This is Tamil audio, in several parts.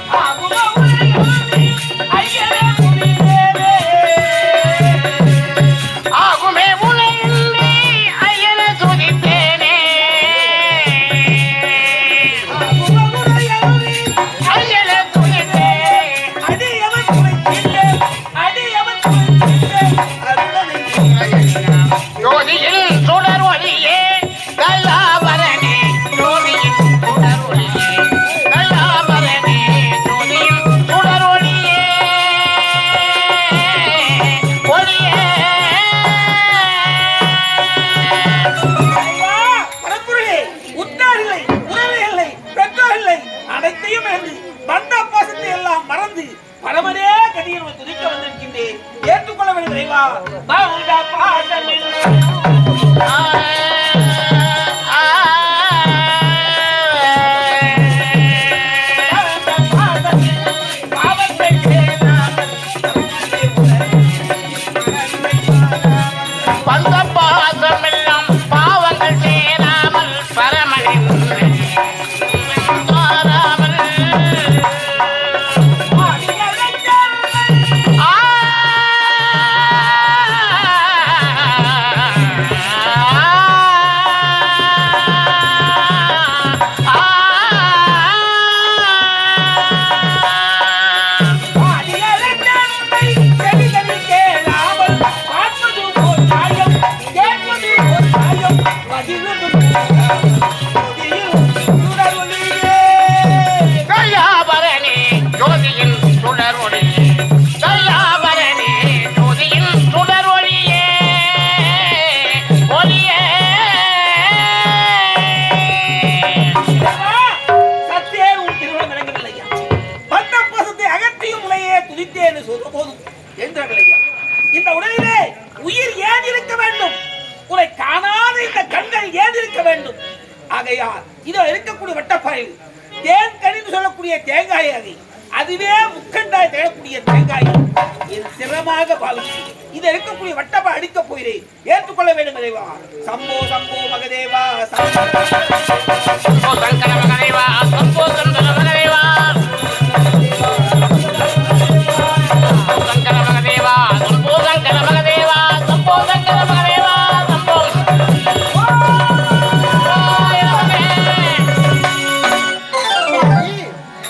ஆ ஆகையால் இதோ இருக்கக்கூடிய வட்டப்பாய் தேன் கனின்னு சொல்லக்கூடிய தேங்காய் அதுவே முக்கண்டாய் தேடக்கூடிய தேங்காய் என் சிரமமாக பாவிச்சு இதை இருக்கக்கூடிய வட்டப்பா அடிக்க போகிறேன். ஏற்றுக்கொள்ள வேண்டும் இறைவா. சம்போ சம்போ மகதேவா சம்போ சங்கர மகதேவா சம்போ சங்கர மகதேவா சங்கர மகதேவா சம்போ சங்கர மகதேவா சம்போ சங்கர மகதேவா சம்போ.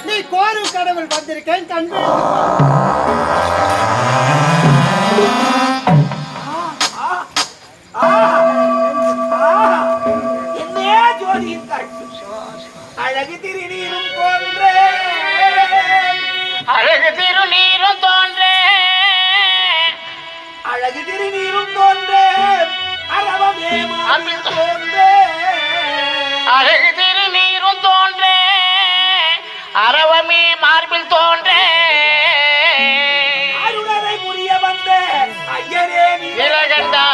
நீ கோரும் கடவுள் வந்திருக்கேன் கண்டு என்னையா ஜோதியின் காட்சி அழகு திருநீரும் தோன்றே அழகு திருநீரும் தோன்றே அழகு திருநீரும் தோன்றே அரவமே மார்பில் தோன்றே அழகு திருநீரும் தோன்றே அரவமே மார்பில் தோன்றே அருளரை புரிய வந்த ஐயரே நீலகண்டா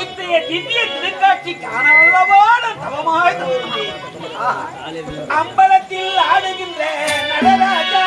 இன்றைய திவ்ய திருக்காட்சி காணவல்லவான தவமாய் அம்பலத்தில் ஆடுகின்ற நடராஜா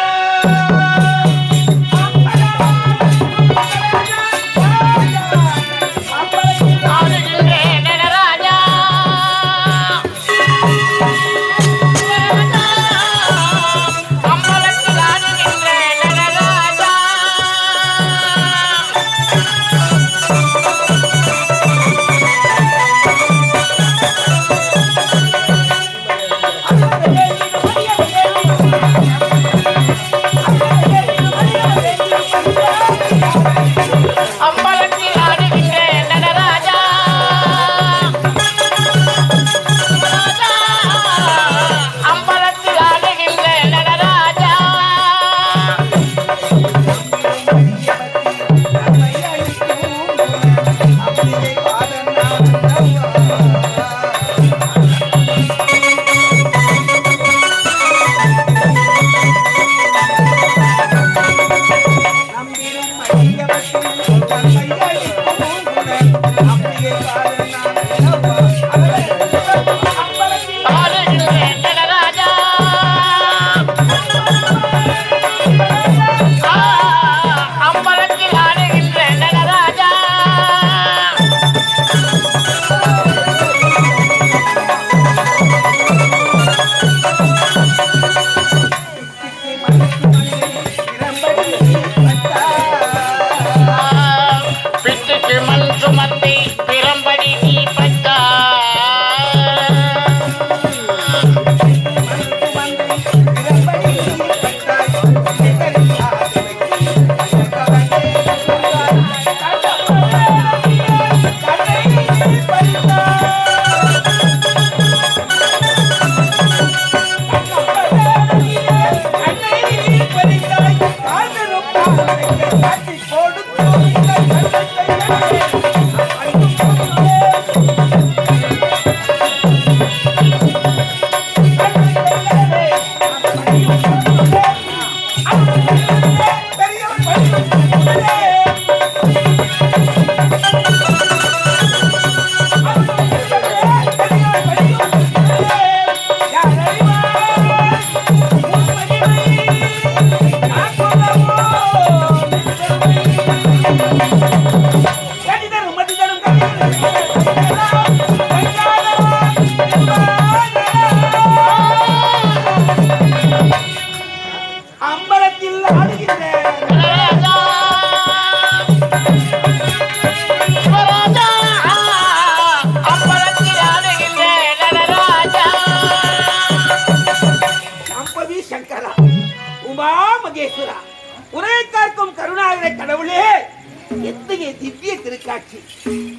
திவ்ய திருக்காட்சி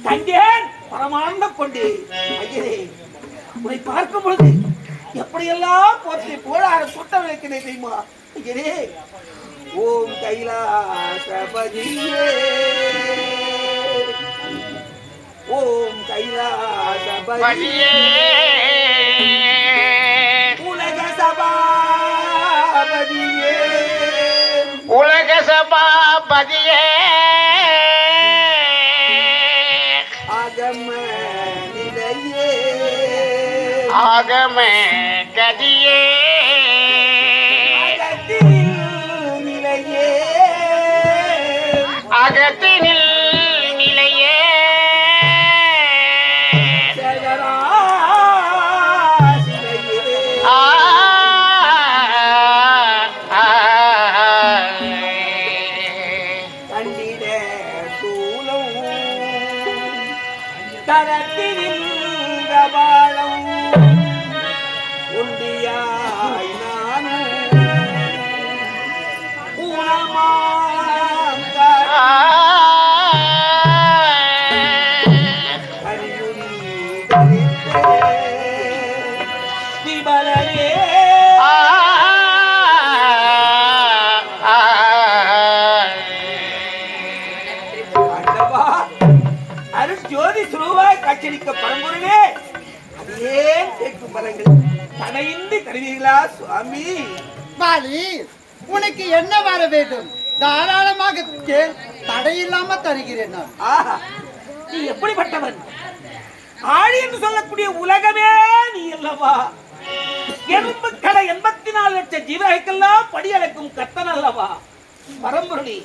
கண்டேன் பரமானந்த கொண்டு ஐயரே உன்னை பார்க்கும் பொழுது எப்படியெல்லாம் போற்றி புகழார சுட்டம் வைக்கிறேன் தெரியுமா? ஐயனே, ஓம் கைலாசபதியே, ஓம் கைலாசபதியே, உலக சபாபதியே, உலக சபாபதியே, ஆகம நிலையே, ஆகம கதியே, அகத்தினில் நிலையே, அகத்தினில் நிலையே, சேகராசிலையே, கண்டிட சூலம் தரத்தினில் கபாலம் உண்டியாய் நானும் ஊனமாம் கரியுரி தரித்தே விமலரே ஆண்டவா, அருட்ஜோதி சுருவாய் காட்சியளிக்க பரம்பொருளே, அதே கேட்கும் பலங்கள் தடையின்றி தருவீர்களா சுவாமி? பாலி, உனக்கு என்ன வர வேண்டும்? தாராளமாக கேள், தடையில்லாம தருகிறேன் நான். ஆஹா, நீ எப்படிப்பட்டவன்? ஆழி என்று சொல்லக்கூடிய உலகமே நீ அல்லவா? எறும்பு கடை 84 லட்சம் ஜீவர்களுக்கெல்லாம் படியளக்கும் கத்தன் அல்லவா? பரம்பொருளே,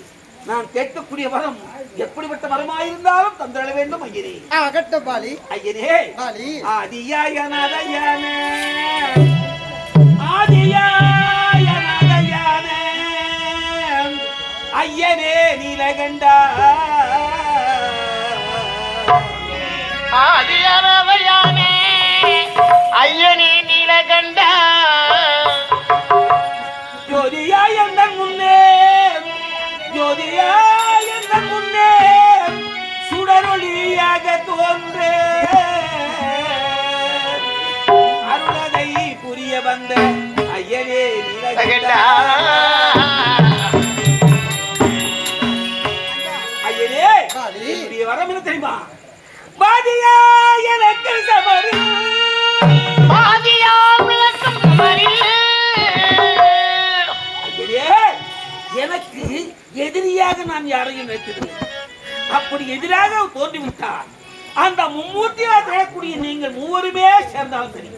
நான் கேட்கக்கூடிய வரம் எப்படிப்பட்ட வரமாயிருந்தாலும் தந்தள வேண்டும் ஐயனே. ஆகட்டும் பாலி. ஐயனே, பாலி, ஆதியாயனதயான ஆதியாயனதயான ஐயனே நீலகண்டா, ஆதியரவையானே ஐயனே நீலகண்டா, ஜோதியாய் எந்தன் முன்னே, ஜோதியாய் எந்தன் முன்னே சுடரொளியாக தோன்றே, அருளதை புரிய வந்த ஐயனே நீலகண்டா. ஐயனே, பாலி. என்னுடைய வரம் என்ன தெரியுமா? பாதியா எனக்கு சபரி, பாதியா விளக்கும் சுமரில், ஐயனே, எனக்கு எதிரியாக நான் யாரையும் நினைத்ததில்லை. அப்படி எதிராக தோன்றிவிட்டார் அந்த மும்மூர்த்தியா தரக்கூடிய நீங்கள் மூவருமே சேர்ந்தாலும் சரி,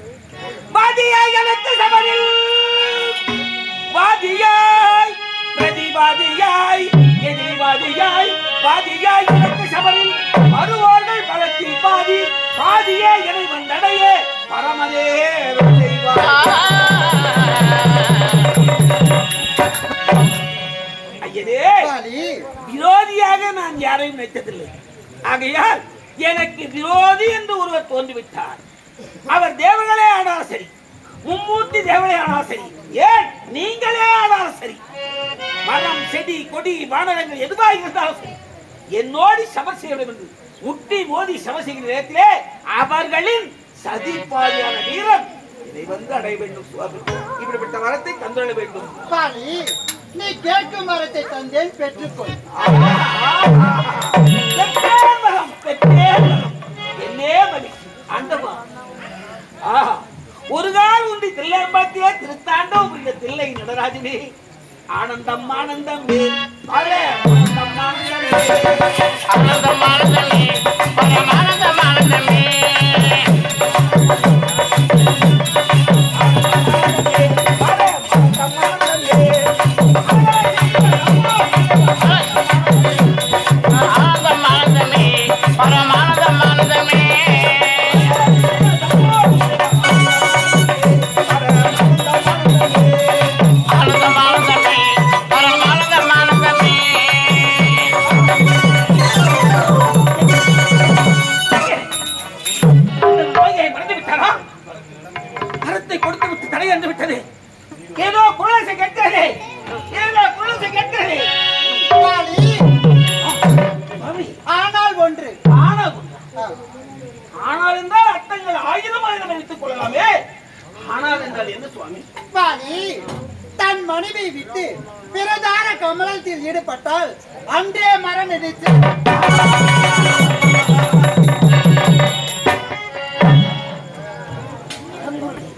பாதியாய் எனக்கு சபரில், பாதியாய் பிரதிபாதியாய் எதிரிவாதியாய், பாதியாய் எனக்கு சபரில் வருவார்கள் பலத்தில் பாதி, பாதியே என்னை வந்தடையே பரமதே செய்வார். ஐயனே, பாலி, விரோதியாக நான் யாரையும் நினைத்ததில்லை. ஆகையால் எனக்கு விரோதி என்று ஒருவர் தோன்றிவிட்டார். அவர் தேவர்களே ஆனாலும் சரி, மும்மூர்த்தி தேவர்களே ஆனாலும் சரி, ஏன் நீங்களே ஆனாலும் சரி, மரம் செடி கொடி வானரங்கள் எதுவாக இருந்தாலும் சரி, என்னோடு சமர் செய்ய வேண்டும் என்று முட்டி மோதி சமர் செய்கிற நேரத்திலே அவர்களின் சதிப்பாதியான வீரம் இதை வந்து அடைய வேண்டும் சுவாமி. இப்படிப்பட்ட வரத்தை தந்துள்ள வேண்டும். பாலி, நீ கேட்கும் மரத்தை தந்தேன், பெற்றுக்கொள். என்னே மகிழ்ச்சி ஆண்டவா. ஆஹா, ஒரு கால் உண்டி தில்லையம்பாத்தியே திருத்தாண்டவம் புரிய தில்லை நடராஜனே, ஆனந்தம் ஆனந்தமே, ஆனந்தம் ஆனந்தமே, ஆனந்தம் ஆனந்தமே, பரமானந்தம் ஆனந்தமே, ஆனந்தம் ஆனந்தமே, பரமானந்தம் ஆனந்தமே, ஆனந்தம் ஆனந்தமே, பரமானந்தம் ஆனந்தமே. மரத்தை கொடுத்து விட்டு தடை வந்து விட்டது. ஏதோ குழந்தை கேட்கிறது, ஏதோ குழந்தை கேட்கிறது. பாலி, மாமி, ஆனால் ஒன்று. ஆனால் ஒன்று. ஆனால் என்றால் அர்த்தங்கள் 1000 வைத்துக் கொள்ளலாமே. ஆனால் என்றால் என்ன சுவாமி? பாதி தன் மனைவியை விட்டு பிரதான கமலத்தில் ஈடுபட்டால் அன்றே மரம் நினைத்து